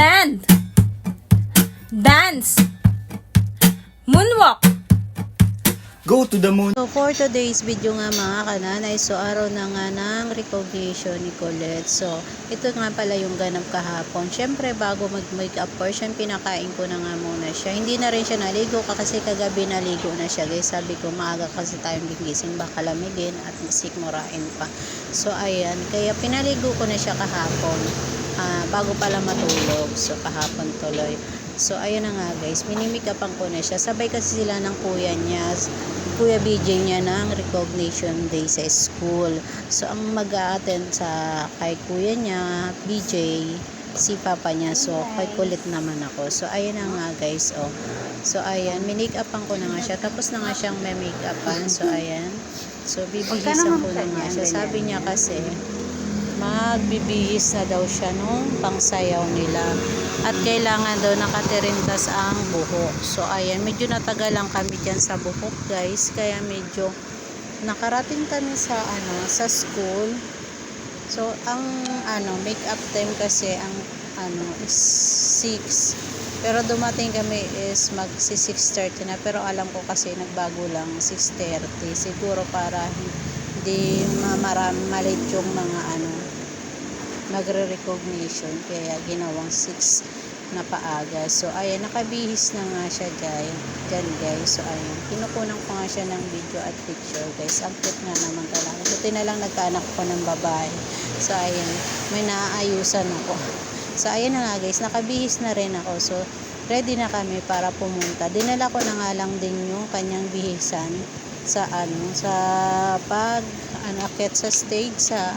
Stand, dance, moonwalk. Go to the moon. So for today's video nga mga kananay, so araw na nga ng recognition ni Colette. So ito nga pala yung ganap kahapon. Syempre bago mag-makeup portion, pinakain ko na nga muna siya. Hindi na rin siya naligo kasi kagabi naligo na siya guys. Sabi ko maaga kasi tayong gigising, baka lamigin at sikmurain pa. So ayan, kaya pinaligo ko na siya kahapon bago pala matulog. So kahapon tuloy. So ayun na nga guys, minimikapan ko na siya. Sabay kasi sila ng kuya niya, Kuya BJ niya ng recognition day sa school. So ang mag-a-attend sa kay kuya niya, BJ, si papa niya. So kay kulit naman ako. So ayun na nga guys, oh. So ayan, minikapan ko na nga siya. Tapos na nga siyang may makeupan. So ayan. So bibihisan ko na nga siya. Sabi niya kasi magbibihis na daw siya nung pangsayaw nila at kailangan daw nakatirintas ang buhok. So ayan, medyo natagalan kami dyan sa buhok guys, kaya medyo nakarating kami sa sa school. So ang makeup time kasi ang is 6, pero dumating kami is magsi 6:30 na, pero alam ko kasi nagbago lang 6:30 siguro para hindi malate yung mga magre-recognition, kaya ginawang 6 na paaga. So ayan, nakabihis na nga siya dyan guys. So ayan, kinukunan ko nga siya ng video at picture guys. Ang cute nga naman talaga. So tinalang nagkaanak ko ng babae. So ayan, may naaayusan ako. So ayan na nga guys, nakabihis na rin ako. So ready na kami para pumunta. Dinala ko na nga lang din yung kanyang bihisan sa sa akit sa stage, sa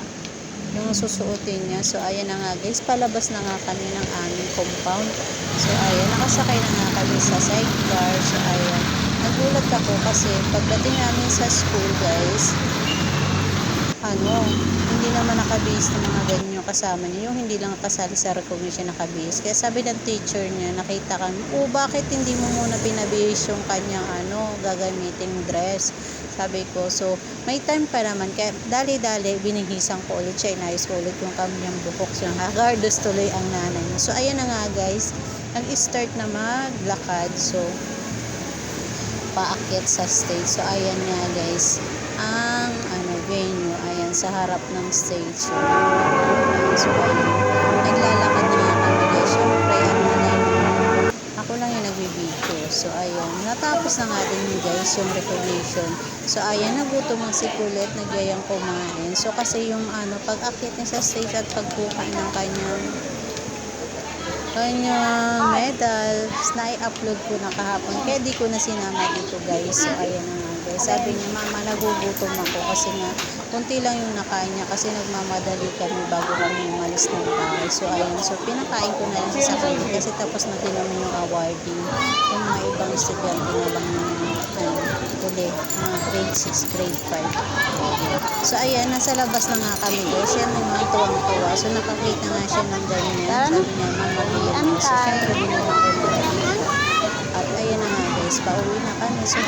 yung susuotin niya. So ayan na nga guys, palabas na nga kami ng aming compound. So ayan, nakasakay na nga kami sa sidecar. So ayan, nagulat ako kasi pagdating namin sa school guys, hindi naman nakabihis ng mga ganyan yung kasama niya, yung hindi lang kasali sa recognition nakabihis. Kaya sabi ng teacher niya, nakita kami, bakit hindi mo muna pinabihis yung kanyang gagamiting dress? Sabi ko, so may time pa naman, kaya dali-dali binihisan ko ulit siya, inayos ko ulit yung kanyang buhok. So hagardos tuloy ang nanay niya. So ayan na nga guys, nag-start na maglakad. So paakyat sa stage. So ayan nga guys, ang venue, ayan sa harap ng stage. So ayan, naglalakad na nga kami guys. Syempre ako lang yung nagbibideo. So ayan, natapos na nga din guys yung recognition. So ayan, nagutom ang si Colette, nagyayang kumain. So kasi yung pag-akyat niya sa stage at pagbuka ng kanyang medal, na-upload ko na kahapon, kaya di ko na sinama dito guys. So ayan na nga guys, sabi niya, mama nagugutom ako kasi nga kunti lang yung nakain niya kasi nagmamadali kami bago kami umalis ng bahay. So ayan, so pinakain ko na lang sa kanya kasi tapos na din naman yung awarding. Yung mga ibang estudyante na lang ulit, mga grade 6, grade 5. So ayan, nasa labas na nga kami guys. Yan naman tuwang-tuwa. So nakakita nga siya ng ganyan. Sabi niya, mama biyan mo. So syempre binigyan ko. At ayan na nga guys, pauwi na kami. So